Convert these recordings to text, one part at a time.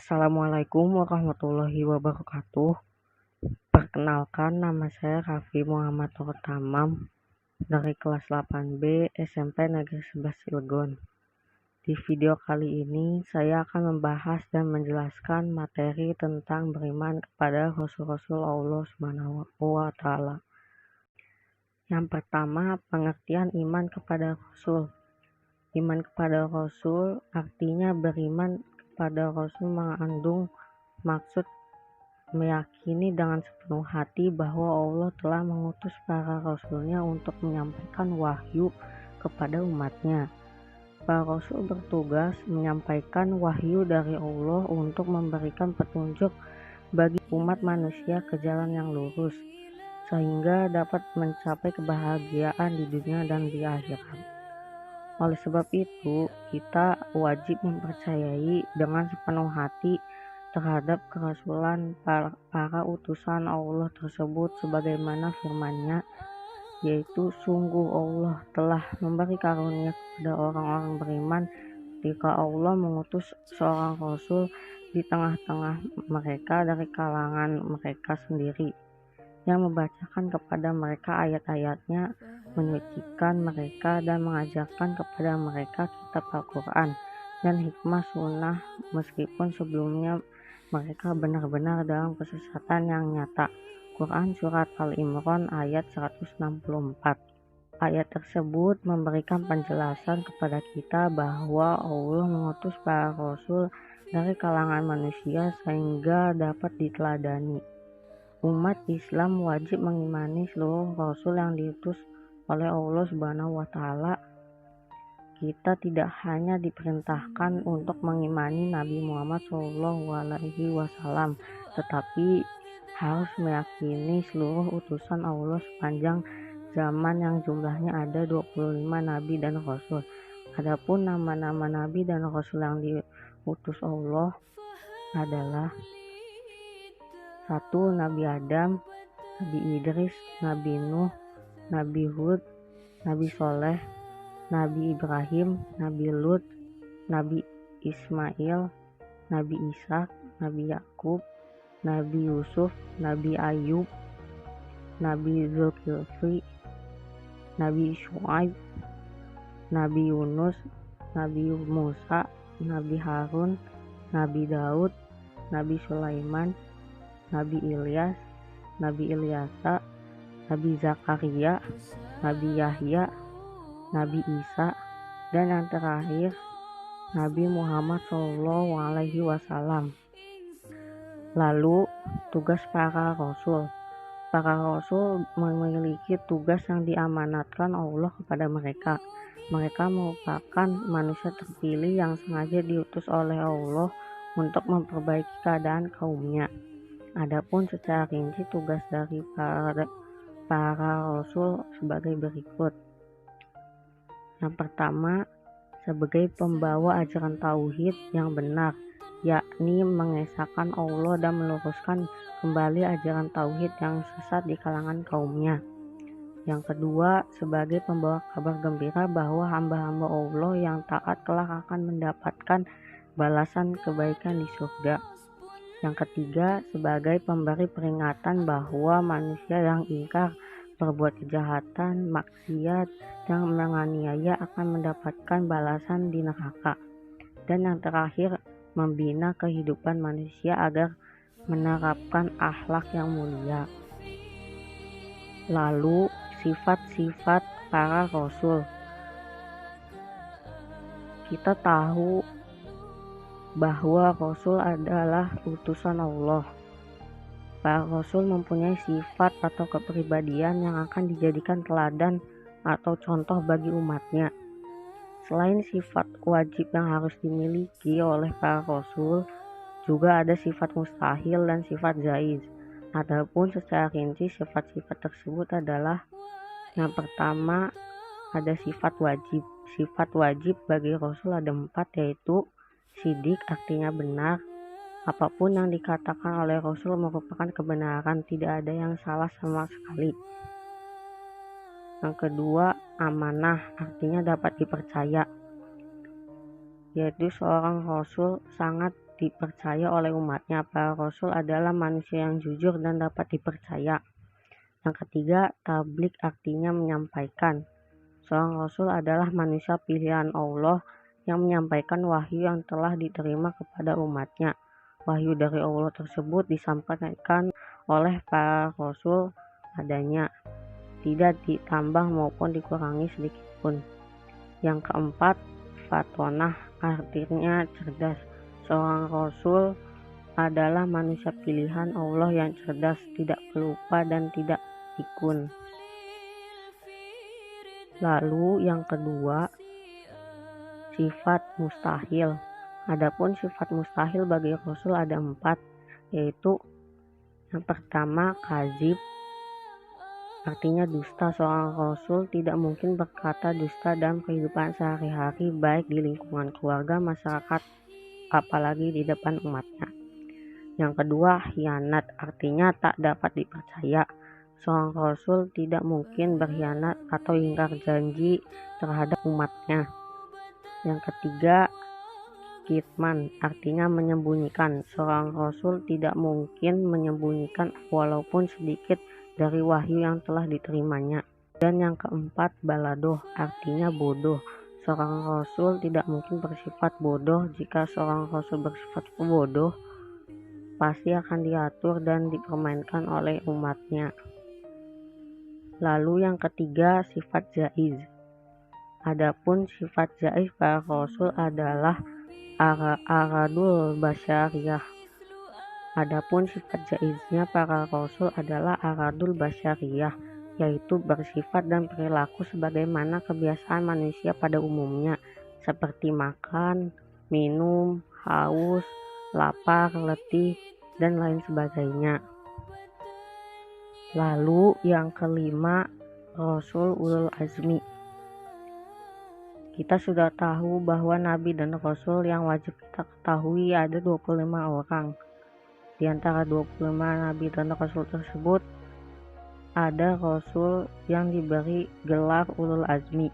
Assalamualaikum warahmatullahi wabarakatuh. Perkenalkan, nama saya Raffi Muhammad Nur Tamam dari kelas 8B SMP Negeri 11 Cilegon. Di video kali ini saya akan membahas dan menjelaskan materi tentang beriman kepada Rasul-Rasul Allah SWT. Yang pertama, pengertian iman kepada Rasul. Iman kepada Rasul artinya beriman kepada Rasul mengandung maksud meyakini dengan sepenuh hati bahwa Allah telah mengutus para Rasulnya untuk menyampaikan wahyu kepada umatnya. Para Rasul bertugas menyampaikan wahyu dari Allah untuk memberikan petunjuk bagi umat manusia ke jalan yang lurus, sehingga dapat mencapai kebahagiaan di dunia dan di akhirat. Oleh sebab itu, kita wajib mempercayai dengan sepenuh hati terhadap kerasulan para utusan Allah tersebut, sebagaimana firman-Nya, yaitu sungguh Allah telah memberi karunia kepada orang-orang beriman ketika Allah mengutus seorang Rasul di tengah-tengah mereka dari kalangan mereka sendiri, yang membacakan kepada mereka ayat-ayatnya, menyucikan mereka dan mengajarkan kepada mereka kitab Al-Quran dan hikmah sunnah, meskipun sebelumnya mereka benar-benar dalam kesesatan yang nyata. Quran Surat Al-Imran ayat 164. Ayat tersebut memberikan penjelasan kepada kita bahwa Allah mengutus para Rasul dari kalangan manusia sehingga dapat diteladani. Umat Islam wajib mengimani seluruh Rasul yang diutus oleh Allah SWT. Kita tidak hanya diperintahkan untuk mengimani Nabi Muhammad SAW, tetapi harus meyakini seluruh utusan Allah sepanjang zaman yang jumlahnya ada 25 Nabi dan Rasul. Adapun nama-nama Nabi dan Rasul yang diutus Allah adalah: 1. Nabi Adam, Nabi Idris, Nabi Nuh, Nabi Hud, Nabi Soleh, Nabi Ibrahim, Nabi Lut, Nabi Ismail, Nabi Ishak, Nabi Yakub, Nabi Yusuf, Nabi Ayub, Nabi Zulkifli, Nabi Syuaib, Nabi Yunus, Nabi Musa, Nabi Harun, Nabi Daud, Nabi Sulaiman, Nabi Ilyas, Nabi Ilyasa, Nabi Zakaria, Nabi Yahya, Nabi Isa, dan yang terakhir Nabi Muhammad SAW. Lalu, tugas para Rasul. Para Rasul memiliki tugas yang diamanatkan Allah kepada mereka. Mereka merupakan manusia terpilih yang sengaja diutus oleh Allah untuk memperbaiki keadaan kaumnya. Adapun secara rinci tugas dari para Rasul sebagai berikut. Yang pertama, sebagai pembawa ajaran tauhid yang benar, yakni mengesahkan Allah dan meluruskan kembali ajaran tauhid yang sesat di kalangan kaumnya. Yang kedua, sebagai pembawa kabar gembira bahwa hamba-hamba Allah yang taat kelak akan mendapatkan balasan kebaikan di surga. Yang ketiga, sebagai pemberi peringatan bahwa manusia yang ingkar, berbuat kejahatan, maksiat, dan menganiaya akan mendapatkan balasan di neraka. Dan yang terakhir, membina kehidupan manusia agar menerapkan akhlak yang mulia. Lalu, sifat-sifat para Rasul. Kita tahu bahwa Rasul adalah utusan Allah. Para Rasul mempunyai sifat atau kepribadian yang akan dijadikan teladan atau contoh bagi umatnya. Selain sifat wajib yang harus dimiliki oleh para Rasul, juga ada sifat mustahil dan sifat jaiz. Adapun secara rinci sifat-sifat tersebut adalah: yang pertama, ada sifat wajib. Sifat wajib bagi Rasul ada 4, yaitu sidik, artinya benar. Apapun yang dikatakan oleh Rasul merupakan kebenaran, tidak ada yang salah sama sekali. Yang kedua, amanah, artinya dapat dipercaya, yaitu seorang Rasul sangat dipercaya oleh umatnya. Para rasul adalah manusia yang jujur dan dapat dipercaya. Yang ketiga, tabligh artinya menyampaikan. Seorang rasul adalah manusia pilihan Allah yang menyampaikan wahyu yang telah diterima kepada umatnya. Wahyu dari Allah tersebut disampaikan oleh para rasul adanya, tidak ditambah maupun dikurangi sedikitpun. Yang keempat, fatonah artinya cerdas. Seorang rasul adalah manusia pilihan Allah yang cerdas, tidak pelupa dan tidak pikun. Lalu yang kedua, sifat mustahil. Adapun sifat mustahil bagi rasul ada 4, yaitu yang pertama, kadzib, artinya dusta. Seorang rasul tidak mungkin berkata dusta dalam kehidupan sehari-hari, baik di lingkungan keluarga, masyarakat, apalagi di depan umatnya. Yang kedua, khianat, artinya tak dapat dipercaya. Seorang rasul tidak mungkin berkhianat atau ingkar janji terhadap umatnya. Yang ketiga, kitman, artinya menyembunyikan. Seorang rasul tidak mungkin menyembunyikan walaupun sedikit dari wahyu yang telah diterimanya. Dan yang keempat, baladoh, artinya bodoh. Seorang rasul tidak mungkin bersifat bodoh. Jika seorang rasul bersifat bodoh, pasti akan diatur dan dipermainkan oleh umatnya. Lalu yang ketiga, sifat jaiz. Adapun sifat jaiz para rasul adalah aradul basyariyah. Adapun sifat jaiznya para rasul adalah aradul basyariyah, yaitu bersifat dan perilaku sebagaimana kebiasaan manusia pada umumnya, seperti makan, minum, haus, lapar, letih, dan lain sebagainya. Lalu yang kelima, rasul ulul azmi. Kita sudah tahu bahwa nabi dan rasul yang wajib kita ketahui ada 25 orang. Di antara 25 nabi dan rasul tersebut, ada rasul yang diberi gelar ulul azmi,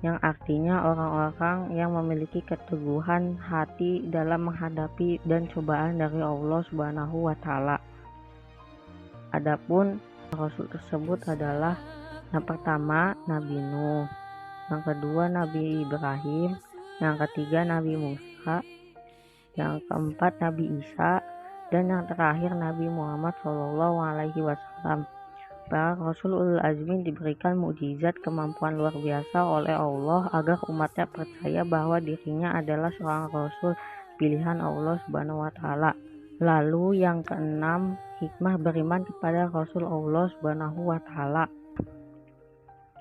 yang artinya orang-orang yang memiliki keteguhan hati dalam menghadapi dan cobaan dari Allah Subhanahu wa Ta'ala. Adapun rasul tersebut adalah yang pertama Nabi Nuh, yang kedua Nabi Ibrahim, yang ketiga Nabi Musa, yang keempat Nabi Isa, dan yang terakhir Nabi Muhammad SAW. Para rasul ulul azmi diberikan mukjizat kemampuan luar biasa oleh Allah agar umatnya percaya bahwa dirinya adalah seorang rasul pilihan Allah Subhanahu wa Ta'ala. Lalu yang keenam, hikmah beriman kepada Rasul Allah Subhanahu wa Ta'ala.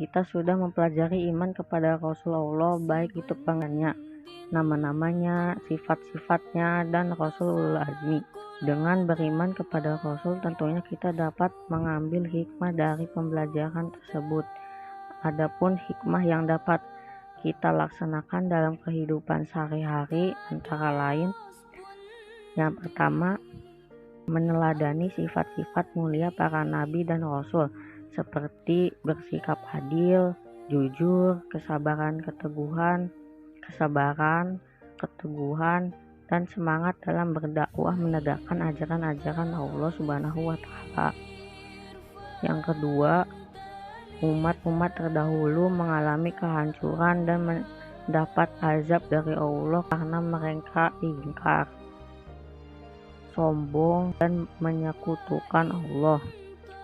Kita sudah mempelajari iman kepada Rasul Allah, baik itu pengennya, nama-namanya, sifat-sifatnya, dan Rasul Azmi. Dengan beriman kepada Rasul, tentunya kita dapat mengambil hikmah dari pembelajaran tersebut. Adapun hikmah yang dapat kita laksanakan dalam kehidupan sehari-hari antara lain, yang pertama, meneladani sifat-sifat mulia para nabi dan rasul, seperti bersikap adil, jujur, kesabaran, keteguhan, dan semangat dalam berdakwah menegakkan ajaran-ajaran Allah Subhanahu wa Ta'ala. Yang kedua, umat-umat terdahulu mengalami kehancuran dan mendapat azab dari Allah karena mereka ingkar, sombong, dan menyekutukan Allah.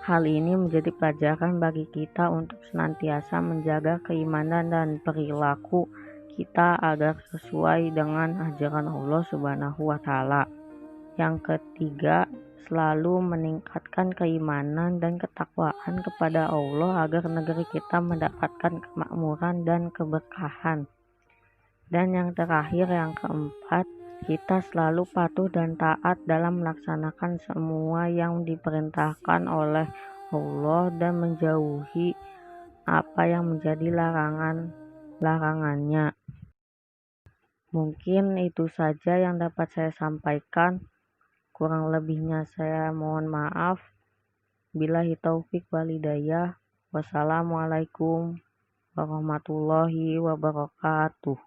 Hal ini menjadi pelajaran bagi kita untuk senantiasa menjaga keimanan dan perilaku kita agar sesuai dengan ajaran Allah Subhanahu wa Ta'ala. Yang ketiga, selalu meningkatkan keimanan dan ketakwaan kepada Allah agar negeri kita mendapatkan kemakmuran dan keberkahan. Dan yang terakhir, yang keempat, kita selalu patuh dan taat dalam melaksanakan semua yang diperintahkan oleh Allah dan menjauhi apa yang menjadi larangannya. Mungkin itu saja yang dapat saya sampaikan. Kurang lebihnya saya mohon maaf. Billahi taufik wal hidayah. Wassalamualaikum warahmatullahi wabarakatuh.